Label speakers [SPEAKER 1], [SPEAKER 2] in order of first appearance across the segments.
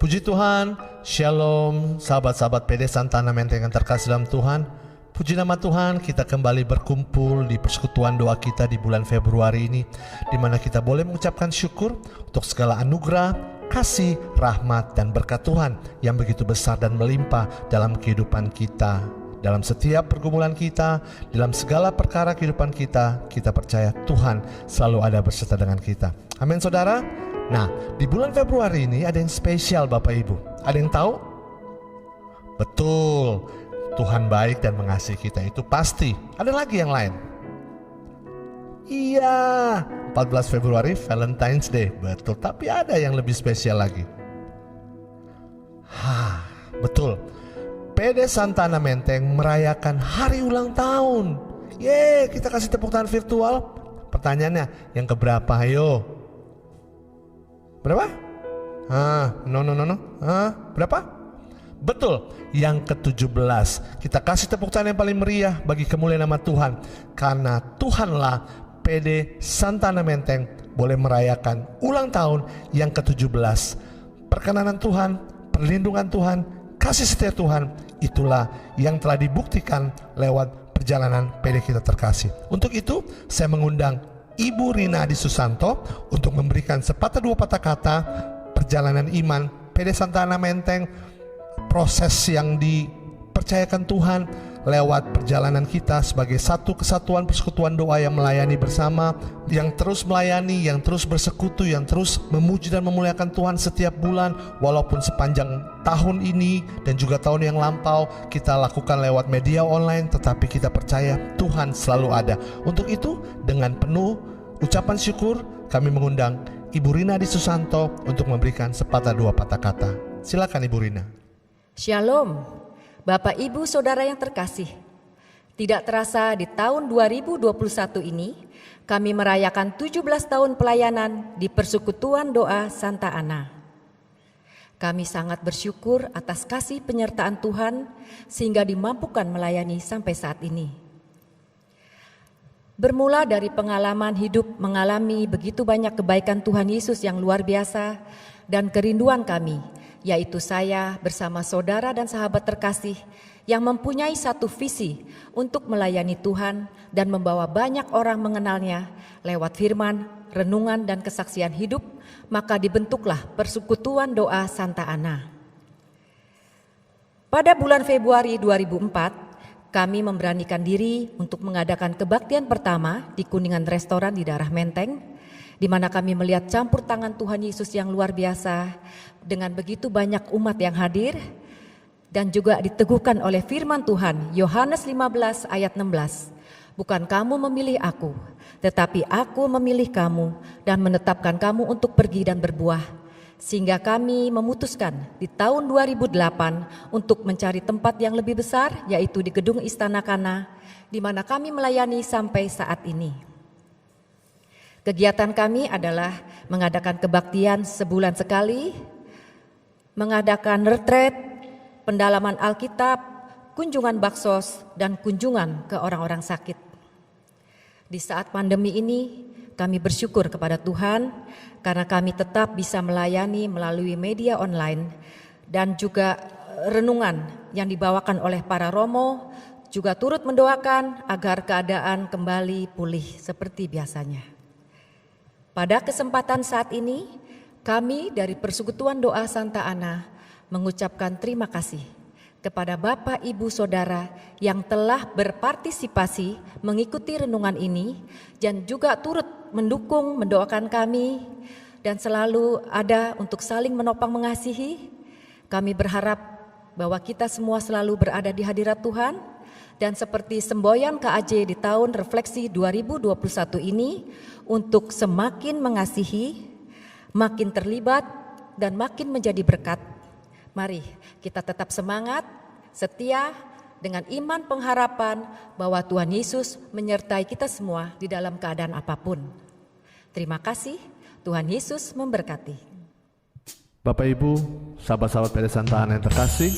[SPEAKER 1] Puji Tuhan, Shalom, sahabat-sahabat PD Santana Menteng yang terkasih dalam Tuhan. Puji nama Tuhan, kita kembali berkumpul di persekutuan doa kita di bulan Februari ini, di mana kita boleh mengucapkan syukur untuk segala anugerah, kasih, rahmat, dan berkat Tuhan yang begitu besar dan melimpah dalam kehidupan kita. Dalam setiap pergumulan kita, dalam segala perkara kehidupan kita, kita percaya Tuhan selalu ada beserta dengan kita. Amin saudara. Nah, di bulan Februari ini ada yang spesial Bapak Ibu. Ada yang tahu? Betul, Tuhan baik dan mengasihi kita, itu pasti. Ada lagi yang lain? Iya, 14 Februari Valentine's Day. Betul, tapi ada yang lebih spesial lagi. Betul. PD Santana Menteng merayakan hari ulang tahun. Yeay, kita kasih tepuk tangan virtual. Pertanyaannya, yang keberapa? Ayo. Berapa? No. Berapa? Betul, yang ke-17. Kita kasih tepuk tangan yang paling meriah bagi kemuliaan nama Tuhan. Karena Tuhanlah PD Santana Menteng boleh merayakan ulang tahun yang ke-17. Perkenanan Tuhan, perlindungan Tuhan, kasih setia Tuhan, itulah yang telah dibuktikan lewat perjalanan PD kita terkasih. Untuk itu, saya mengundang Ibu Rina Adi Susanto untuk memberikan sepatah dua patah kata perjalanan iman PD Santana Menteng, proses yang dipercayakan Tuhan lewat perjalanan kita sebagai satu kesatuan persekutuan doa yang melayani bersama, yang terus melayani, yang terus bersekutu, yang terus memuji dan memuliakan Tuhan setiap bulan. Walaupun sepanjang tahun ini dan juga tahun yang lampau kita lakukan lewat media online, tetapi kita percaya Tuhan selalu ada. Untuk itu, dengan penuh ucapan syukur, kami mengundang Ibu Rina Adi Susanto untuk memberikan sepatah dua patah kata. Silakan Ibu Rina.
[SPEAKER 2] Shalom, Bapak Ibu Saudara yang terkasih. Tidak terasa di tahun 2021 ini kami merayakan 17 tahun pelayanan di Persekutuan Doa Santa Ana. Kami sangat bersyukur atas kasih penyertaan Tuhan sehingga dimampukan melayani sampai saat ini. Bermula dari pengalaman hidup mengalami begitu banyak kebaikan Tuhan Yesus yang luar biasa dan kerinduan kami, yaitu saya bersama saudara dan sahabat terkasih yang mempunyai satu visi untuk melayani Tuhan dan membawa banyak orang mengenalnya lewat firman, renungan, dan kesaksian hidup, maka dibentuklah Persekutuan Doa Santa Ana. Pada bulan Februari 2004, kami memberanikan diri untuk mengadakan kebaktian pertama di Kuningan Restoran di daerah Menteng, di mana kami melihat campur tangan Tuhan Yesus yang luar biasa dengan begitu banyak umat yang hadir, dan juga diteguhkan oleh firman Tuhan Yohanes 15 ayat 16. Bukan kamu memilih aku, tetapi aku memilih kamu dan menetapkan kamu untuk pergi dan berbuah. Sehingga kami memutuskan di tahun 2008 untuk mencari tempat yang lebih besar, yaitu di Gedung Istana Kana, di mana kami melayani sampai saat ini. Kegiatan kami adalah mengadakan kebaktian sebulan sekali, mengadakan retret, pendalaman Alkitab, kunjungan baksos, dan kunjungan ke orang-orang sakit. Di saat pandemi ini, kami bersyukur kepada Tuhan karena kami tetap bisa melayani melalui media online dan juga renungan yang dibawakan oleh para romo juga turut mendoakan agar keadaan kembali pulih seperti biasanya. Pada kesempatan saat ini, kami dari Persekutuan Doa Santa Ana mengucapkan terima kasih kepada Bapak Ibu Saudara yang telah berpartisipasi mengikuti renungan ini dan juga turut mendukung, mendoakan kami dan selalu ada untuk saling menopang mengasihi. Kami berharap bahwa kita semua selalu berada di hadirat Tuhan, dan seperti semboyan KAJ di tahun refleksi 2021 ini, untuk semakin mengasihi, makin terlibat, dan makin menjadi berkat. Mari kita tetap semangat, setia, dengan iman pengharapan bahwa Tuhan Yesus menyertai kita semua di dalam keadaan apapun. Terima kasih, Tuhan Yesus memberkati.
[SPEAKER 1] Bapak Ibu, sahabat-sahabat PD Santa Ana yang terkasih,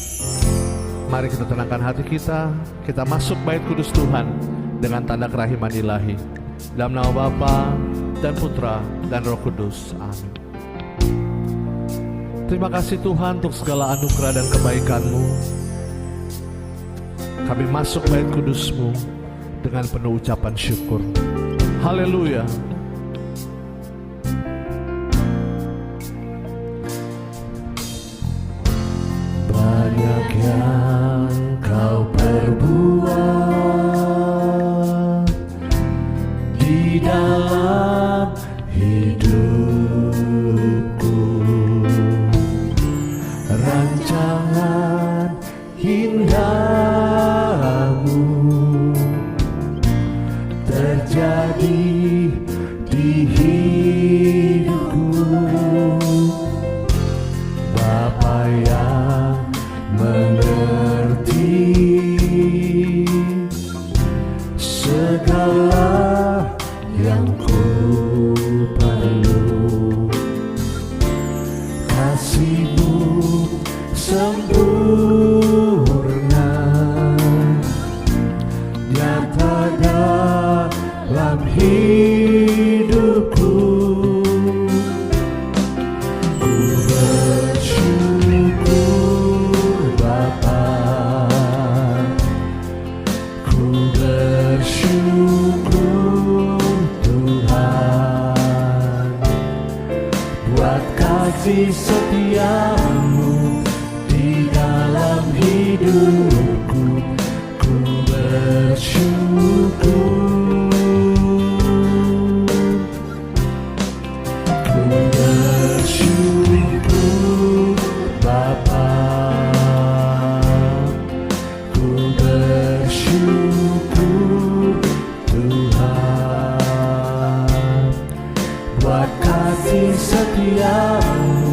[SPEAKER 1] mari kita tenangkan hati kita masuk bait kudus Tuhan dengan tanda kerahiman ilahi. Dalam nama Bapa dan Putra dan Roh Kudus. Amin. Terima kasih Tuhan untuk segala anugerah dan kebaikan-Mu. Kami masuk bait kudus-Mu dengan penuh ucapan syukur. Haleluya. Banyak yang Kau perbuat di dalam hidupku, rancangan indah-Mu terjadi di hidupku. Bapa yang mengerti segala yang ku perlu, kasih-Mu sempurna nyata dalam hidupku. Ku bersyukur Bapa, ku bersyukur Tuhan buat kasih setia-Mu di dalam hidupku. Ku bersyukur, ku bersyukur Bapa, ku bersyukur Tuhan buat kasih setia-Mu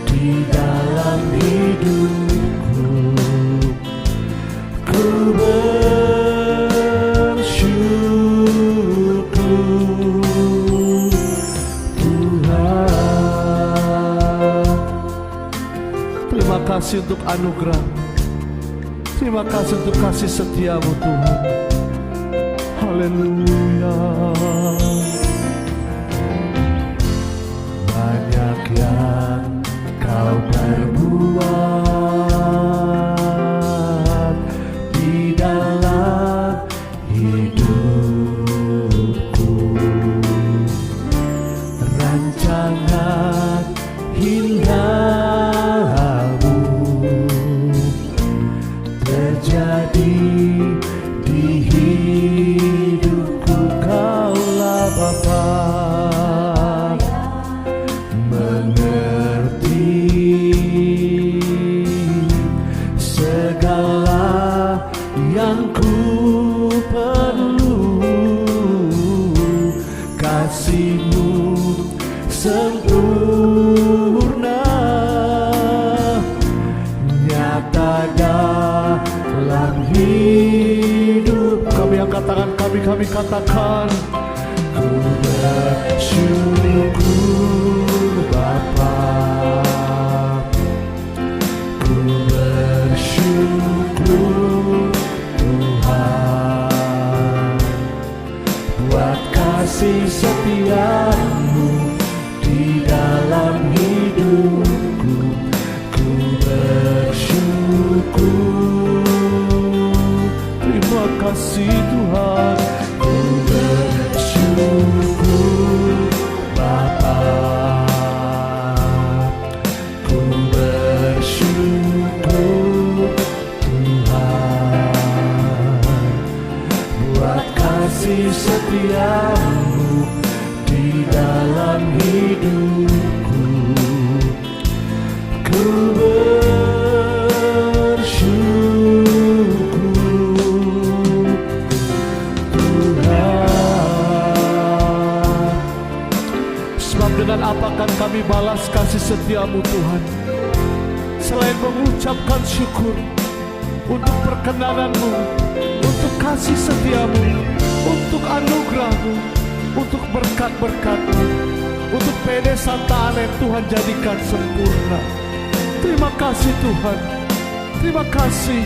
[SPEAKER 1] di dalam hidupku. Ku bersyukur Tuhan. Terima kasih untuk anugerah, terima kasih untuk kasih setia-Mu Tuhan. Haleluya. Banyak yang Kau perbuat di dalam hidupku, rancangan indah-Mu terjadi di hidupku. Kaulah Bapa mengerti segala yang ku perlu, kasih-Mu sempurna nyata dalam hidup. Kami angkat tangan kami katakan, ku bersyukur Bapa, ku bersyukur Tuhan buat kasih setia-Mu di dalam hidupku. Ku bersyukur, terima kasih Tuhan. Ku bersyukur Bapa, ku bersyukur Tuhan buat kasih setia-Mu di dalam hidupku. Ku bersyukur Tuhan. Sebab dengan apakah kami balas kasih setia-Mu Tuhan, selain mengucapkan syukur untuk perkenanan-Mu, untuk kasih setia-Mu, untuk anugerah-Mu, untuk berkat-berkat-Mu, untuk pede Santa Ana Tuhan jadikan sempurna. Terima kasih Tuhan, terima kasih,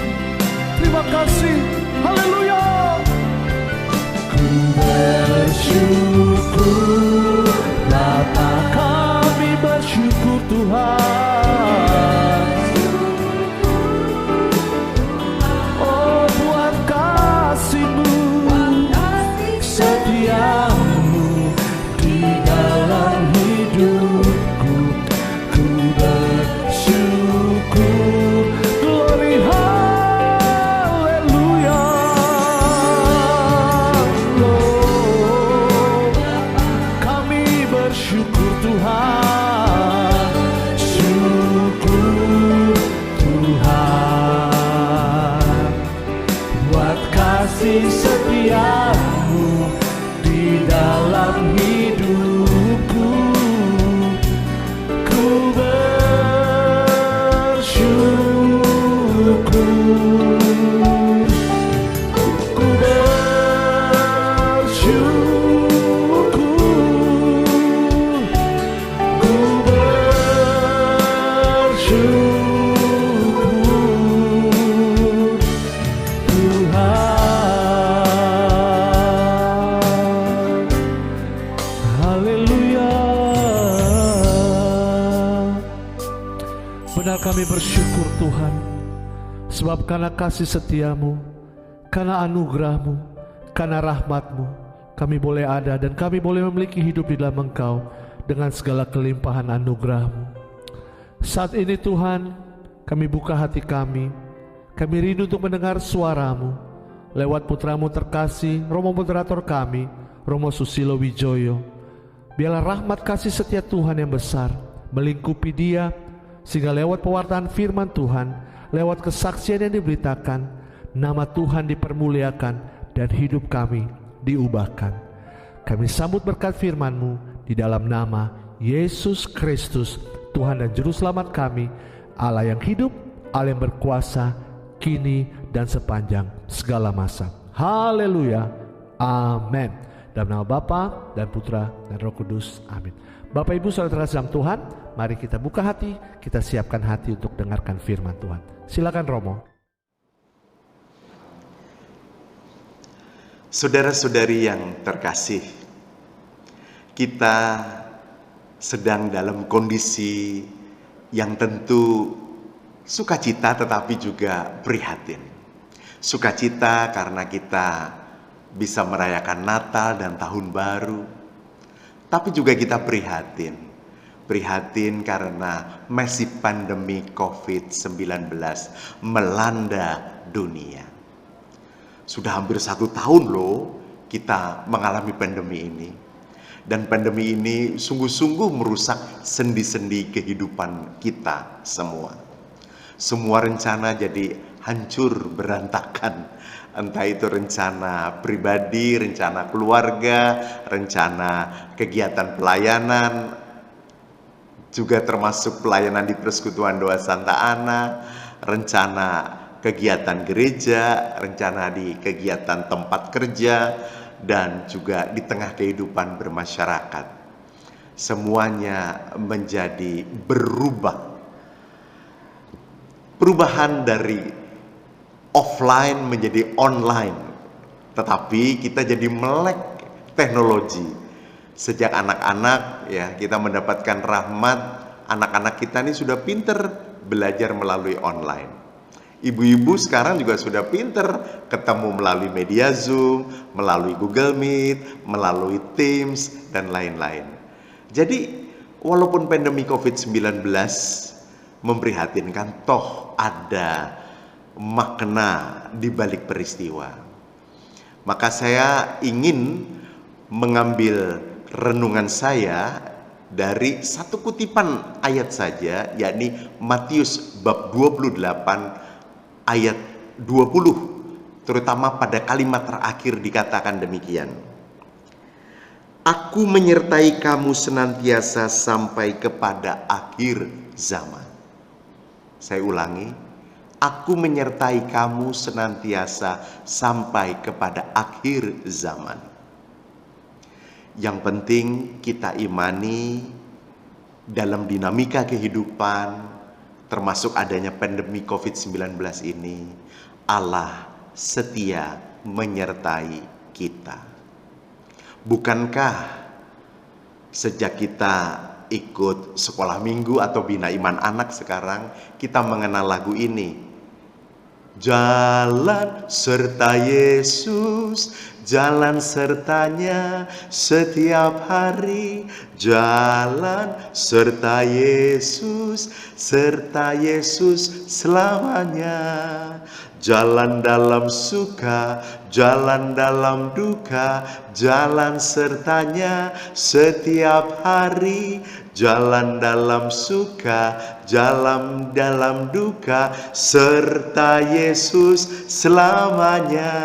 [SPEAKER 1] terima kasih. Haleluya. Ku bersyukur Bapa, kami bersyukur Tuhan. setiamu di dalam hidupku. Ku bersyukur, ku bersyukur, ku bersyukur Tuhan. Haleluya. Benar kami bersyukur Tuhan, sebab karena kasih setiamu, karena anugerahmu, karena rahmatmu, kami boleh ada dan kami boleh memiliki hidup di dalam Engkau dengan segala kelimpahan anugerahmu. Saat ini Tuhan, kami buka hati kami rindu untuk mendengar suaramu lewat putramu terkasih, Romo Moderator kami, Romo Susilo Wijoyo. Biarlah rahmat kasih setia Tuhan yang besar melingkupi dia, sehingga lewat pewartaan firman Tuhan, lewat kesaksian yang diberitakan, nama Tuhan dipermuliakan dan hidup kami diubahkan. Kami sambut berkat firman-Mu di dalam nama Yesus Kristus, Tuhan dan Juru Selamat kami, Allah yang hidup, Allah yang berkuasa, kini dan sepanjang segala masa. Haleluya, amin. Dalam nama Bapa dan Putra dan Roh Kudus, amin. Bapak Ibu saudara dalam Tuhan, mari kita buka hati, kita siapkan hati untuk dengarkan firman Tuhan. Silakan Romo.
[SPEAKER 3] Saudara-saudari yang terkasih, kita sedang dalam kondisi yang tentu sukacita tetapi juga prihatin. Sukacita karena kita bisa merayakan Natal dan Tahun Baru, tapi juga kita prihatin. Prihatin karena masih pandemi COVID-19 melanda dunia. Sudah hampir 1 tahun loh kita mengalami pandemi ini. Dan pandemi ini sungguh-sungguh merusak sendi-sendi kehidupan kita semua. Semua rencana jadi hancur berantakan. Entah itu rencana pribadi, rencana keluarga, rencana kegiatan pelayanan, juga termasuk pelayanan di Persekutuan Doa Santa Ana, rencana kegiatan gereja, rencana di kegiatan tempat kerja, dan juga di tengah kehidupan bermasyarakat. Semuanya menjadi berubah. Perubahan dari offline menjadi online. Tetapi kita jadi melek teknologi. Sejak anak-anak ya kita mendapatkan rahmat, anak-anak kita ini sudah pinter belajar melalui online. Ibu-ibu sekarang juga sudah pinter ketemu melalui media Zoom, melalui Google Meet, melalui Teams, dan lain-lain. Jadi, walaupun pandemi COVID-19 memprihatinkan, toh ada makna di balik peristiwa. Maka saya ingin mengambil renungan saya dari satu kutipan ayat saja, yakni Matius bab 28 ayat 20, terutama pada kalimat terakhir dikatakan demikian. Aku menyertai kamu senantiasa sampai kepada akhir zaman. Saya ulangi, aku menyertai kamu senantiasa sampai kepada akhir zaman. Yang penting kita imani dalam dinamika kehidupan, termasuk adanya pandemi COVID-19 ini, Allah setia menyertai kita. Bukankah sejak kita ikut sekolah minggu atau bina iman anak sekarang, kita mengenal lagu ini? Jalan serta Yesus, jalan sertanya setiap hari. Jalan serta Yesus selamanya. Jalan dalam suka, jalan dalam duka, jalan sertanya setiap hari. Jalan dalam suka, jalan dalam duka, serta Yesus selamanya.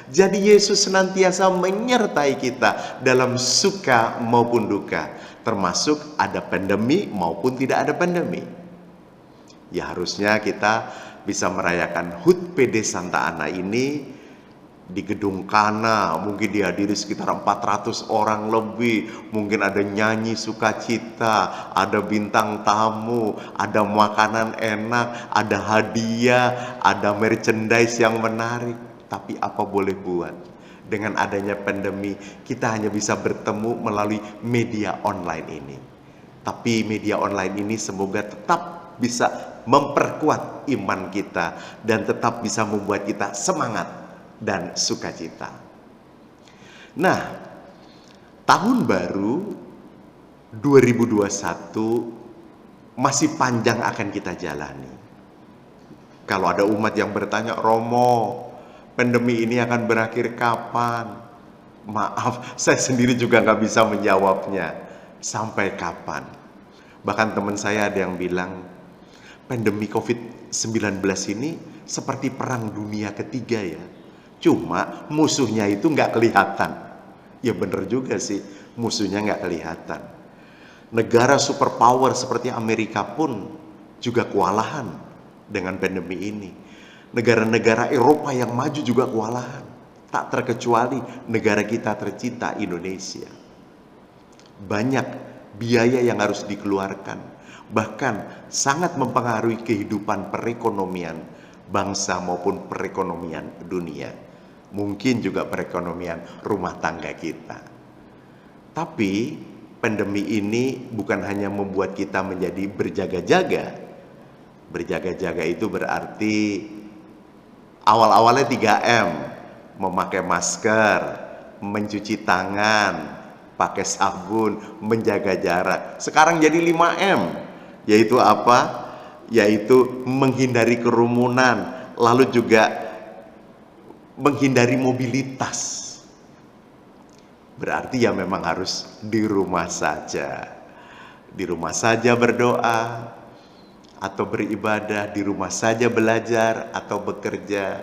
[SPEAKER 3] Jadi Yesus senantiasa menyertai kita dalam suka maupun duka, termasuk ada pandemi maupun tidak ada pandemi. Ya harusnya kita bisa merayakan HUT PD Santa Ana ini di Gedung Kana, mungkin dihadiri sekitar 400 orang lebih, mungkin ada nyanyi sukacita, ada bintang tamu, ada makanan enak, ada hadiah, ada merchandise yang menarik. Tapi apa boleh buat, dengan adanya pandemi kita hanya bisa bertemu melalui media online ini. Tapi media online ini semoga tetap bisa memperkuat iman kita dan tetap bisa membuat kita semangat dan sukacita. Nah, tahun baru 2021 masih panjang akan kita jalani. Kalau ada umat yang bertanya, Romo, pandemi ini akan berakhir kapan? Maaf, saya sendiri juga nggak bisa menjawabnya. Sampai kapan? Bahkan teman saya ada yang bilang, pandemi COVID-19 ini seperti perang dunia ketiga ya. Cuma musuhnya itu nggak kelihatan. Ya bener juga sih, musuhnya nggak kelihatan. Negara superpower seperti Amerika pun juga kewalahan dengan pandemi ini. Negara-negara Eropa yang maju juga kewalahan. Tak terkecuali negara kita tercinta Indonesia. Banyak biaya yang harus dikeluarkan. Bahkan sangat mempengaruhi kehidupan perekonomian bangsa maupun perekonomian dunia. Mungkin juga perekonomian rumah tangga kita. Tapi pandemi ini bukan hanya membuat kita menjadi berjaga-jaga. Berjaga-jaga itu berarti awal-awalnya 3M. Memakai masker, mencuci tangan, pakai sabun, menjaga jarak. Sekarang jadi 5M. Yaitu apa? Yaitu menghindari kerumunan, lalu juga menghindari mobilitas. Berarti ya memang harus di rumah saja. Di rumah saja berdoa atau beribadah, di rumah saja belajar atau bekerja.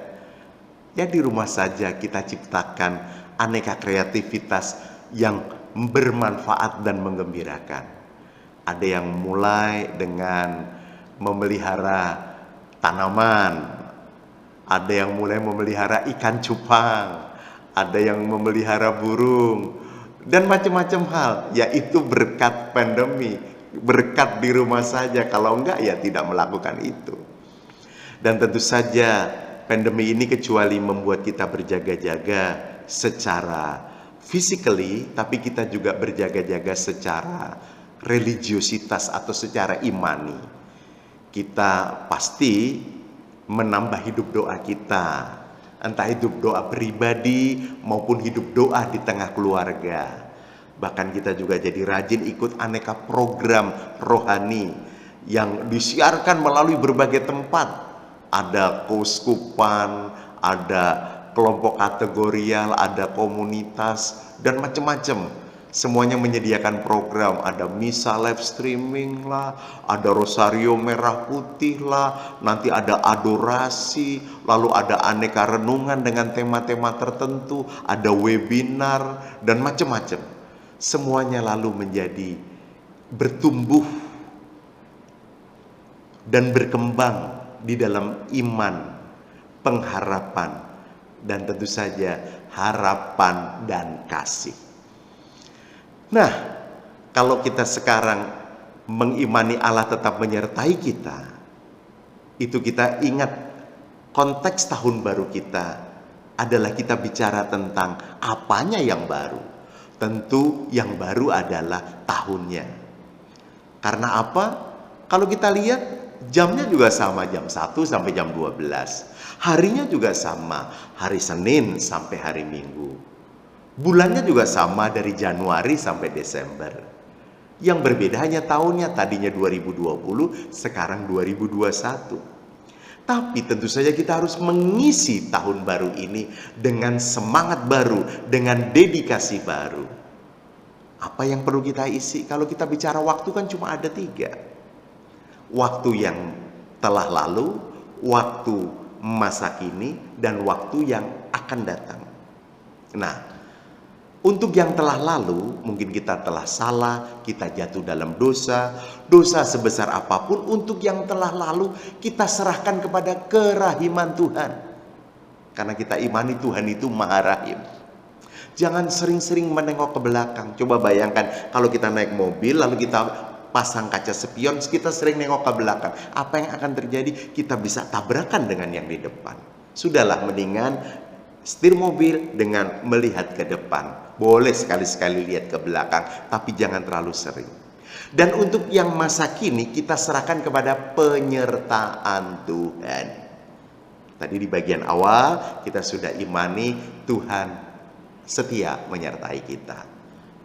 [SPEAKER 3] Ya di rumah saja kita ciptakan aneka kreativitas yang bermanfaat dan menggembirakan. Ada yang mulai dengan memelihara tanaman, ada yang mulai memelihara ikan cupang, ada yang memelihara burung, dan macam-macam hal. Yaitu berkat pandemi, berkat di rumah saja. Kalau enggak ya tidak melakukan itu. Dan tentu saja pandemi ini kecuali membuat kita berjaga-jaga secara physically, tapi kita juga berjaga-jaga secara religiositas atau secara imani. Kita pasti menambah hidup doa kita, entah hidup doa pribadi maupun hidup doa di tengah keluarga. Bahkan kita juga jadi rajin ikut aneka program rohani yang disiarkan melalui berbagai tempat. Ada keuskupan, ada kelompok kategorial, ada komunitas, dan macam-macam. Semuanya menyediakan program, ada misa live streaming lah, ada rosario merah putih lah, nanti ada adorasi, lalu ada aneka renungan dengan tema-tema tertentu, ada webinar, dan macam-macam. Semuanya lalu menjadi bertumbuh dan berkembang di dalam iman, pengharapan, dan tentu saja harapan dan kasih. Nah, kalau kita sekarang mengimani Allah tetap menyertai kita, itu kita ingat konteks tahun baru kita adalah kita bicara tentang apanya yang baru. Tentu yang baru adalah tahunnya. Karena apa? Kalau kita lihat jamnya juga sama, jam 1 sampai jam 12. Harinya juga sama, hari Senin sampai hari Minggu. Bulannya juga sama dari Januari sampai Desember. Yang berbeda hanya tahunnya, tadinya 2020, sekarang 2021. Tapi tentu saja kita harus mengisi tahun baru ini dengan semangat baru, dengan dedikasi baru. Apa yang perlu kita isi? Kalau kita bicara waktu kan cuma ada 3. Waktu yang telah lalu, waktu masa kini, dan waktu yang akan datang. Nah, untuk yang telah lalu, mungkin kita telah salah, kita jatuh dalam dosa, dosa sebesar apapun, untuk yang telah lalu kita serahkan kepada kerahiman Tuhan. Karena kita imani Tuhan itu Maha Rahim. Jangan sering-sering menengok ke belakang. Coba bayangkan kalau kita naik mobil lalu kita pasang kaca spion, kita sering nengok ke belakang. Apa yang akan terjadi? Kita bisa tabrakan dengan yang di depan. Sudahlah, mendingan setir mobil dengan melihat ke depan. Boleh sekali-sekali lihat ke belakang, tapi jangan terlalu sering. Dan untuk yang masa kini kita serahkan kepada penyertaan Tuhan. Tadi di bagian awal kita sudah imani Tuhan setia menyertai kita.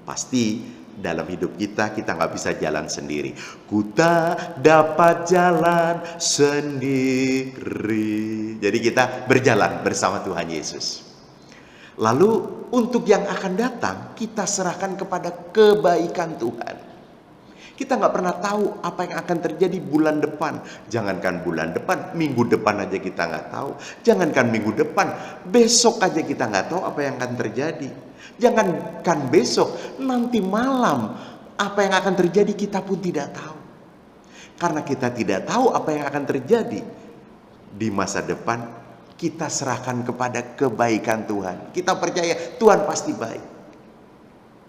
[SPEAKER 3] Pasti dalam hidup kita nggak bisa jalan sendiri. Ku tak dapat jalan sendiri. Jadi kita berjalan bersama Tuhan Yesus. Lalu untuk yang akan datang kita serahkan kepada kebaikan Tuhan. Kita nggak pernah tahu apa yang akan terjadi bulan depan. Jangankan bulan depan, minggu depan aja kita nggak tahu. Jangankan minggu depan, besok aja kita nggak tahu apa yang akan terjadi. Jangankan besok, nanti malam apa yang akan terjadi kita pun tidak tahu. Karena kita tidak tahu apa yang akan terjadi di masa depan, kita serahkan kepada kebaikan Tuhan. Kita percaya Tuhan pasti baik.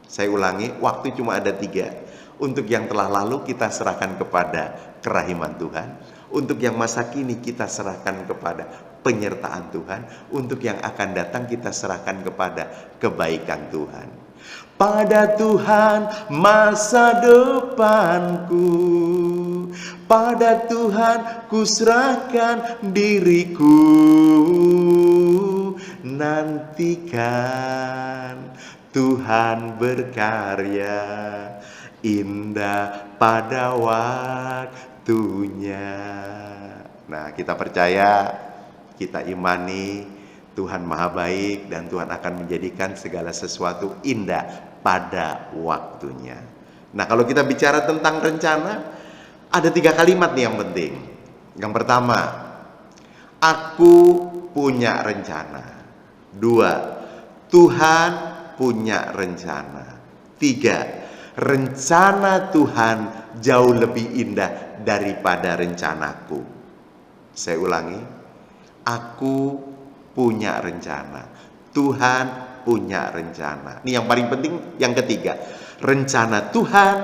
[SPEAKER 3] Saya ulangi, waktu cuma ada 3. Untuk yang telah lalu kita serahkan kepada kerahiman Tuhan. Untuk yang masa kini kita serahkan kepada penyertaan Tuhan. Untuk yang akan datang kita serahkan kepada kebaikan Tuhan. Pada Tuhan masa depanku, pada Tuhan ku serahkan diriku. Nantikan Tuhan berkarya indah pada waktunya. Nah, kita percaya, kita imani Tuhan Maha Baik dan Tuhan akan menjadikan segala sesuatu indah pada waktunya. Nah, kalau kita bicara tentang rencana, ada 3 kalimat nih yang penting. Yang pertama, aku punya rencana. 2, Tuhan punya rencana. 3, rencana Tuhan jauh lebih indah daripada rencanaku. Saya ulangi, aku punya rencana, Tuhan punya rencana. Ini yang paling penting, yang ketiga, rencana Tuhan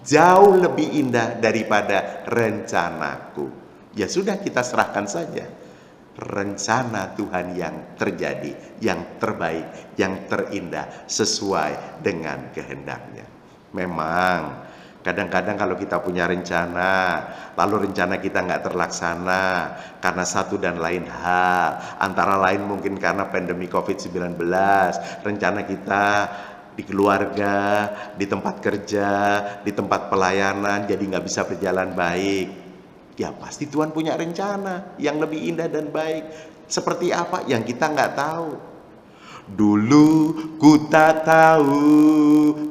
[SPEAKER 3] jauh lebih indah daripada rencanaku. Ya sudah, kita serahkan saja. Rencana Tuhan yang terjadi, yang terbaik, yang terindah, sesuai dengan kehendaknya. Memang kadang-kadang kalau kita punya rencana, lalu rencana kita nggak terlaksana karena satu dan lain hal. Antara lain mungkin karena pandemi COVID-19, rencana kita di keluarga, di tempat kerja, di tempat pelayanan jadi nggak bisa berjalan baik. Ya pasti Tuhan punya rencana yang lebih indah dan baik. Seperti apa? Yang kita nggak tahu. Dulu ku tak tahu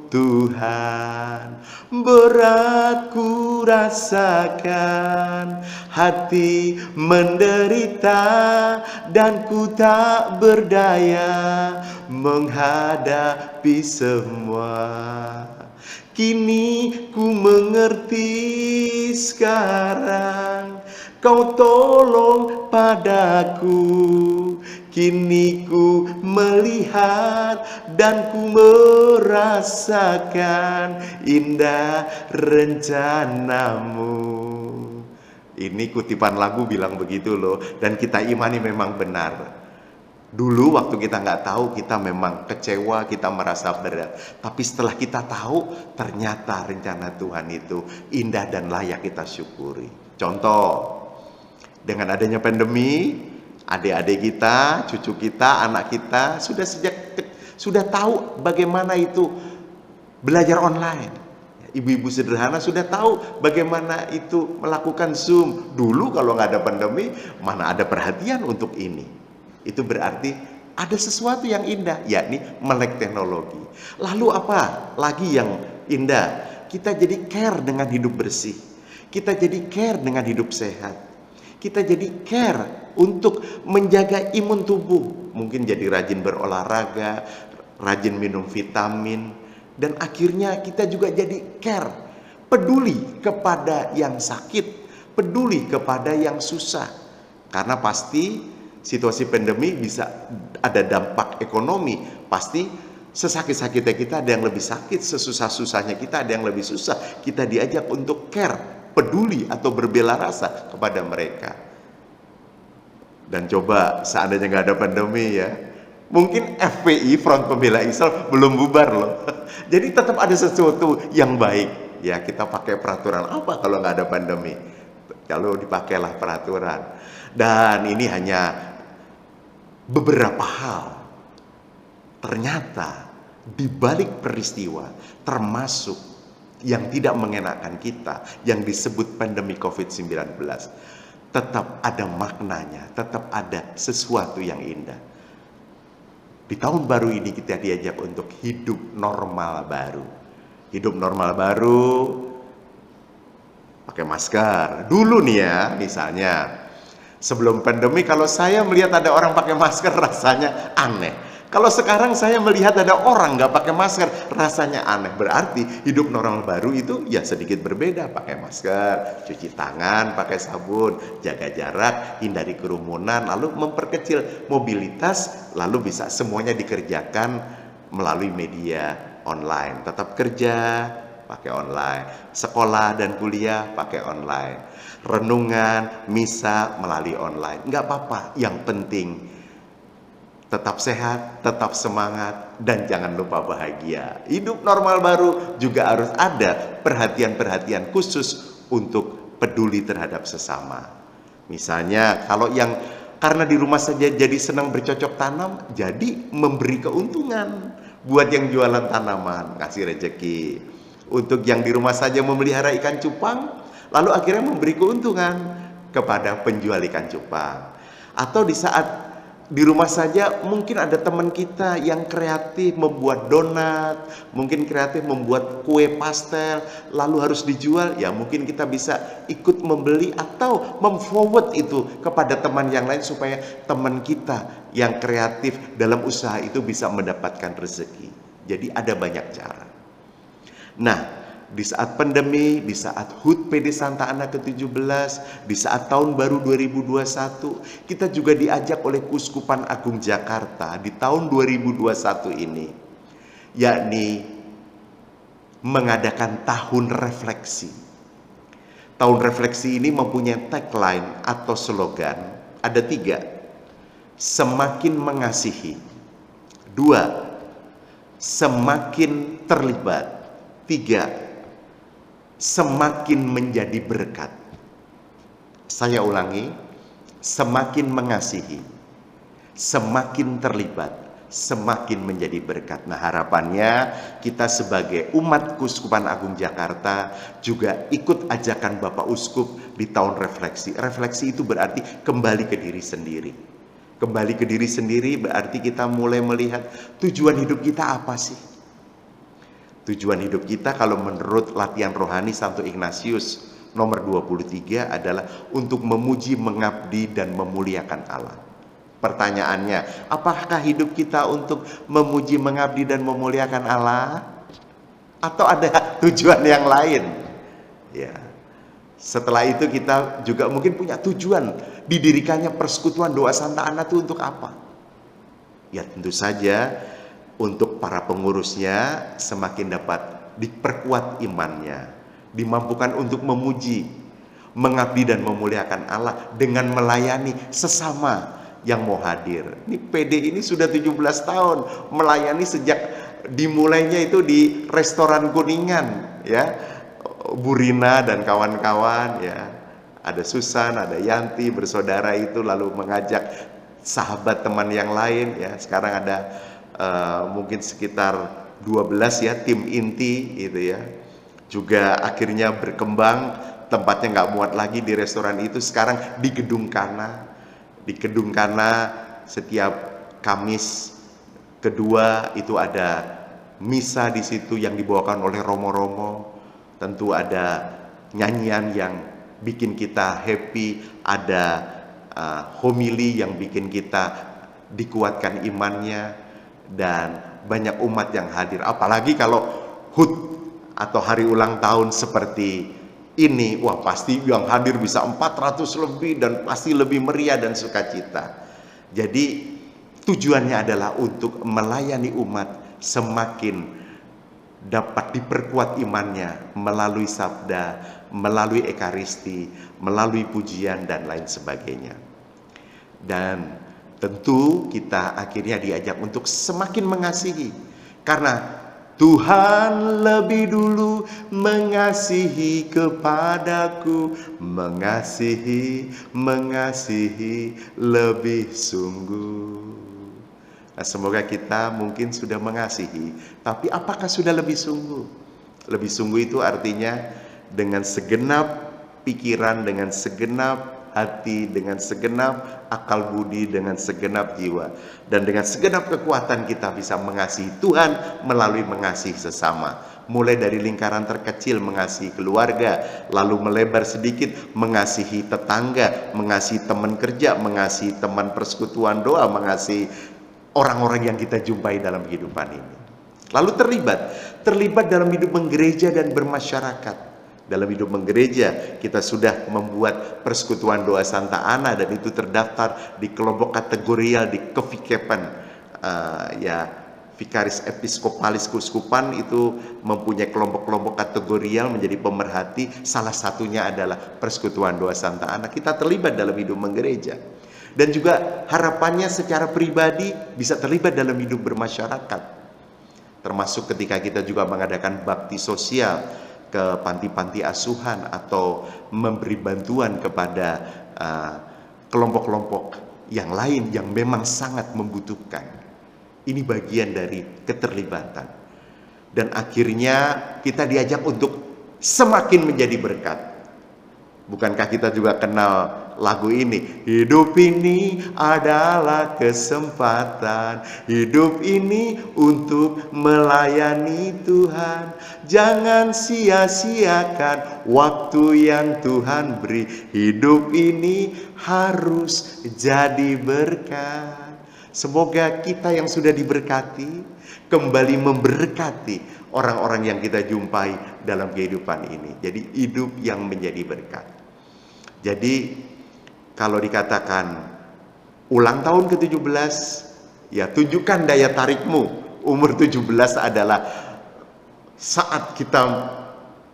[SPEAKER 3] Tuhan, berat ku rasakan, hati menderita dan ku tak berdaya menghadapi semua. Kini ku mengerti sekarang, Kau tolong padaku. Kini ku melihat dan ku merasakan indah rencanamu. Ini kutipan lagu bilang begitu loh, dan kita imani memang benar. Dulu waktu kita nggak tahu, kita memang kecewa, kita merasa berat. Tapi setelah kita tahu, ternyata rencana Tuhan itu indah dan layak kita syukuri. Contoh, dengan adanya pandemi, adik-adik kita, cucu kita, anak kita sudah tahu bagaimana itu belajar online. Ibu-ibu sederhana sudah tahu bagaimana itu melakukan Zoom. Dulu kalau nggak ada pandemi, mana ada perhatian untuk ini. Itu berarti ada sesuatu yang indah, yakni melek teknologi. Lalu apa lagi yang indah? Kita jadi care dengan hidup bersih. Kita jadi care dengan hidup sehat. Kita jadi care untuk menjaga imun tubuh. Mungkin jadi rajin berolahraga, rajin minum vitamin, dan akhirnya kita juga jadi care, peduli kepada yang sakit, peduli kepada yang susah. Karena pasti situasi pandemi bisa ada dampak ekonomi, pasti sesakit-sakitnya kita ada yang lebih sakit, sesusah-susahnya kita ada yang lebih susah. Kita diajak untuk care, peduli atau berbela rasa kepada mereka. Dan coba seandainya nggak ada pandemi ya, mungkin FPI, Front Pembela Islam, belum bubar loh. Jadi tetap ada sesuatu yang baik. Ya, kita pakai peraturan apa kalau nggak ada pandemi? Kalau dipakailah peraturan. Dan ini hanya beberapa hal. Ternyata di balik peristiwa, termasuk yang tidak mengenakan kita, yang disebut pandemi COVID-19, tetap ada maknanya, tetap ada sesuatu yang indah. Di tahun baru ini kita diajak untuk hidup normal baru. Hidup normal baru, pakai masker. Dulu nih ya, misalnya, sebelum pandemi kalau saya melihat ada orang pakai masker rasanya aneh. Kalau sekarang saya melihat ada orang nggak pakai masker, rasanya aneh. Berarti hidup normal baru itu ya sedikit berbeda. Pakai masker, cuci tangan, pakai sabun, jaga jarak, hindari kerumunan, lalu memperkecil mobilitas, lalu bisa semuanya dikerjakan melalui media online. Tetap kerja, pakai online. Sekolah dan kuliah, pakai online. Renungan, misa melalui online. Nggak apa-apa, yang penting tetap sehat, tetap semangat, dan jangan lupa bahagia. Hidup normal baru juga harus ada perhatian-perhatian khusus untuk peduli terhadap sesama. Misalnya kalau yang karena di rumah saja jadi senang bercocok tanam, jadi memberi keuntungan buat yang jualan tanaman, kasih rejeki. Untuk yang di rumah saja memelihara ikan cupang, lalu akhirnya memberi keuntungan kepada penjual ikan cupang. Atau di saat di rumah saja mungkin ada teman kita yang kreatif membuat donat, mungkin kreatif membuat kue pastel, lalu harus dijual, ya mungkin kita bisa ikut membeli atau memforward itu kepada teman yang lain supaya teman kita yang kreatif dalam usaha itu bisa mendapatkan rezeki. Jadi ada banyak cara. Nah, di saat pandemi, di saat HUT PD Santa Ana ke-17, di saat tahun baru 2021, kita juga diajak oleh Kuskupan Agung Jakarta di tahun 2021 ini, yakni mengadakan tahun refleksi. Tahun refleksi ini mempunyai tagline atau slogan, ada 3. Semakin mengasihi. 2. Semakin terlibat. 3. Semakin menjadi berkat. Saya ulangi, semakin mengasihi, semakin terlibat, semakin menjadi berkat. Nah, harapannya kita sebagai umat Kuskupan Agung Jakarta juga ikut ajakan Bapak Uskup di tahun refleksi. Refleksi itu berarti kembali ke diri sendiri. Kembali ke diri sendiri berarti kita mulai melihat tujuan hidup kita apa sih? Tujuan hidup kita kalau menurut latihan rohani Santo Ignatius nomor 23 adalah untuk memuji, mengabdi, dan memuliakan Allah. Pertanyaannya, apakah hidup kita untuk memuji, mengabdi, dan memuliakan Allah? Atau ada tujuan yang lain? Ya. Setelah itu kita juga mungkin punya tujuan, didirikannya persekutuan doa Santa Ana itu untuk apa? Ya tentu saja untuk para pengurusnya semakin dapat diperkuat imannya, dimampukan untuk memuji, mengabdi dan memuliakan Allah dengan melayani sesama yang mau hadir. Ini PD ini sudah 17 tahun melayani sejak dimulainya itu di restoran Kuningan, ya. Bu Rina dan kawan-kawan, ya. Ada Susan, ada Yanti, bersaudara itu lalu mengajak sahabat teman yang lain, ya. Sekarang ada mungkin sekitar 12 ya tim inti itu ya, juga akhirnya berkembang, tempatnya nggak muat lagi di restoran itu, sekarang di Gedung Kana. Di Gedung Kana setiap Kamis kedua itu ada misa di situ yang dibawakan oleh romo-romo. Tentu ada nyanyian yang bikin kita happy, ada homili yang bikin kita dikuatkan imannya, dan banyak umat yang hadir. Apalagi kalau HUT atau hari ulang tahun seperti ini, wah pasti yang hadir bisa 400 lebih dan pasti lebih meriah dan sukacita. Jadi tujuannya adalah untuk melayani umat semakin dapat diperkuat imannya melalui sabda, melalui ekaristi, melalui pujian dan lain sebagainya. Dan tentu kita akhirnya diajak untuk semakin mengasihi, karena Tuhan lebih dulu mengasihi kepadaku, mengasihi lebih sungguh. Nah, semoga kita mungkin sudah mengasihi, tapi apakah sudah lebih sungguh? Lebih sungguh itu artinya dengan segenap pikiran, dengan segenap hati, dengan segenap akal budi, dengan segenap jiwa, dan dengan segenap kekuatan kita bisa mengasihi Tuhan melalui mengasihi sesama. Mulai dari lingkaran terkecil mengasihi keluarga, lalu melebar sedikit mengasihi tetangga, mengasihi teman kerja, mengasihi teman persekutuan doa, mengasihi orang-orang yang kita jumpai dalam kehidupan ini. Lalu terlibat dalam hidup menggereja dan bermasyarakat. Dalam hidup menggereja, kita sudah membuat persekutuan doa Santa Ana, dan itu terdaftar di kelompok kategorial di Kevikepan, Vicaris Episcopalis Keuskupan itu mempunyai kelompok-kelompok kategorial menjadi pemerhati. Salah satunya adalah persekutuan doa Santa Ana. Kita terlibat dalam hidup menggereja. Dan juga harapannya secara pribadi bisa terlibat dalam hidup bermasyarakat. Termasuk ketika kita juga mengadakan bakti sosial ke panti-panti asuhan atau memberi bantuan kepada kelompok-kelompok yang lain yang memang sangat membutuhkan. Ini bagian dari keterlibatan. Dan akhirnya kita diajak untuk semakin menjadi berkat. Bukankah kita juga kenal lagu ini? Hidup ini adalah kesempatan, hidup ini untuk melayani Tuhan. Jangan sia-siakan waktu yang Tuhan beri. Hidup ini harus jadi berkat. Semoga kita yang sudah diberkati kembali memberkati orang-orang yang kita jumpai dalam kehidupan ini. Jadi hidup yang menjadi berkat. Jadi kalau dikatakan ulang tahun ke-17, ya tunjukkan daya tarikmu. Umur 17 adalah saat kita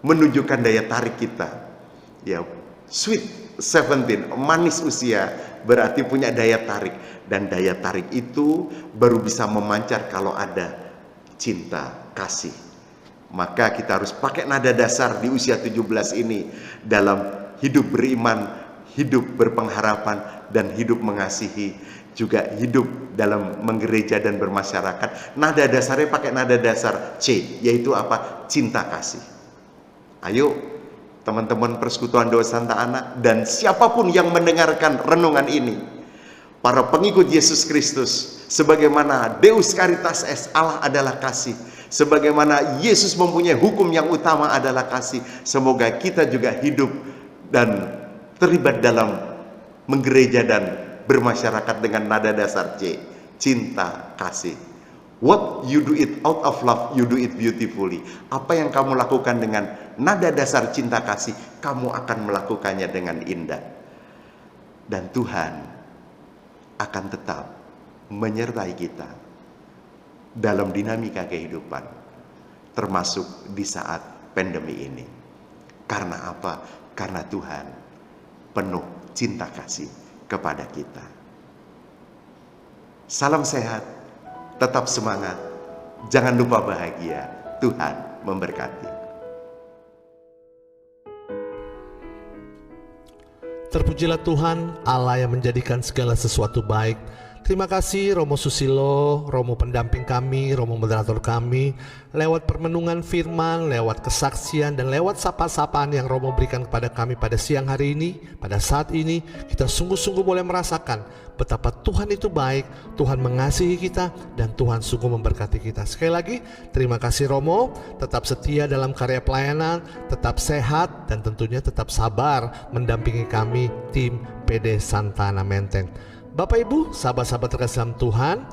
[SPEAKER 3] menunjukkan daya tarik kita. Ya, sweet 17, manis usia, berarti punya daya tarik. Dan daya tarik itu baru bisa memancar kalau ada cinta, kasih. Maka kita harus pakai nada dasar di usia 17 ini dalam hidup beriman, hidup berpengharapan, dan hidup mengasihi. Juga hidup dalam menggereja dan bermasyarakat. Nada dasarnya pakai nada dasar C, yaitu apa? Cinta kasih. Ayo teman-teman persekutuan doa Santa Ana dan siapapun yang mendengarkan renungan ini, para pengikut Yesus Kristus, sebagaimana Deus Caritas Est, Allah adalah kasih, sebagaimana Yesus mempunyai hukum yang utama adalah kasih, semoga kita juga hidup dan terlibat dalam menggereja dan bermasyarakat dengan nada dasar C, cinta kasih. What you do it out of love, you do it beautifully. Apa yang kamu lakukan dengan nada dasar cinta kasih, kamu akan melakukannya dengan indah. Dan Tuhan akan tetap menyertai kita dalam dinamika kehidupan, termasuk di saat pandemi ini. Karena apa? Karena Tuhan penuh cinta kasih kepada kita. Salam sehat, tetap semangat, jangan lupa bahagia. Tuhan memberkati.
[SPEAKER 1] Terpujilah Tuhan, Allah yang menjadikan segala sesuatu baik Terima kasih Romo Susilo, Romo pendamping kami, Romo moderator kami, lewat permenungan firman, lewat kesaksian, dan lewat sapa-sapaan yang Romo berikan kepada kami pada siang hari ini. Pada saat ini kita sungguh-sungguh boleh merasakan betapa Tuhan itu baik, Tuhan mengasihi kita, dan Tuhan sungguh memberkati kita. Sekali lagi, terima kasih Romo, tetap setia dalam karya pelayanan, tetap sehat, dan tentunya tetap sabar mendampingi kami tim PD Santana Menteng. Bapak Ibu, sahabat-sahabat terkasih dalam Tuhan,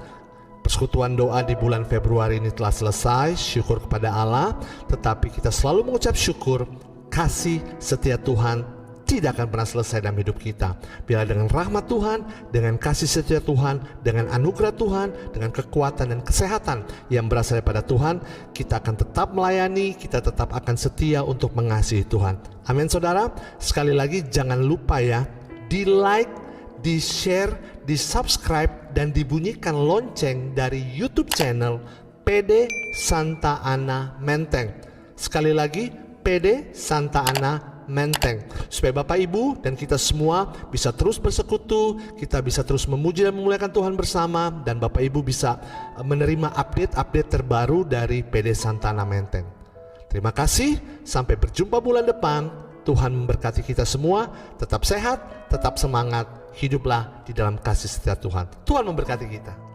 [SPEAKER 1] persekutuan doa di bulan Februari ini telah selesai. Syukur kepada Allah, tetapi kita selalu mengucap syukur. Kasih setia Tuhan tidak akan pernah selesai dalam hidup kita. Bila dengan rahmat Tuhan, dengan kasih setia Tuhan, dengan anugerah Tuhan, dengan kekuatan dan kesehatan yang berasal daripada Tuhan, kita akan tetap melayani, kita tetap akan setia untuk mengasihi Tuhan. Amin saudara. Sekali lagi jangan lupa ya, di like, di share, di subscribe, dan dibunyikan lonceng dari YouTube channel PD Santa Ana Menteng. Sekali lagi, PD Santa Ana Menteng, supaya Bapak Ibu dan kita semua bisa terus bersekutu, kita bisa terus memuji dan memuliakan Tuhan bersama, dan Bapak Ibu bisa menerima update-update terbaru dari PD Santa Ana Menteng. Terima kasih, sampai berjumpa bulan depan. Tuhan memberkati kita semua, tetap sehat, tetap semangat, hiduplah di dalam kasih setia Tuhan. Tuhan memberkati kita.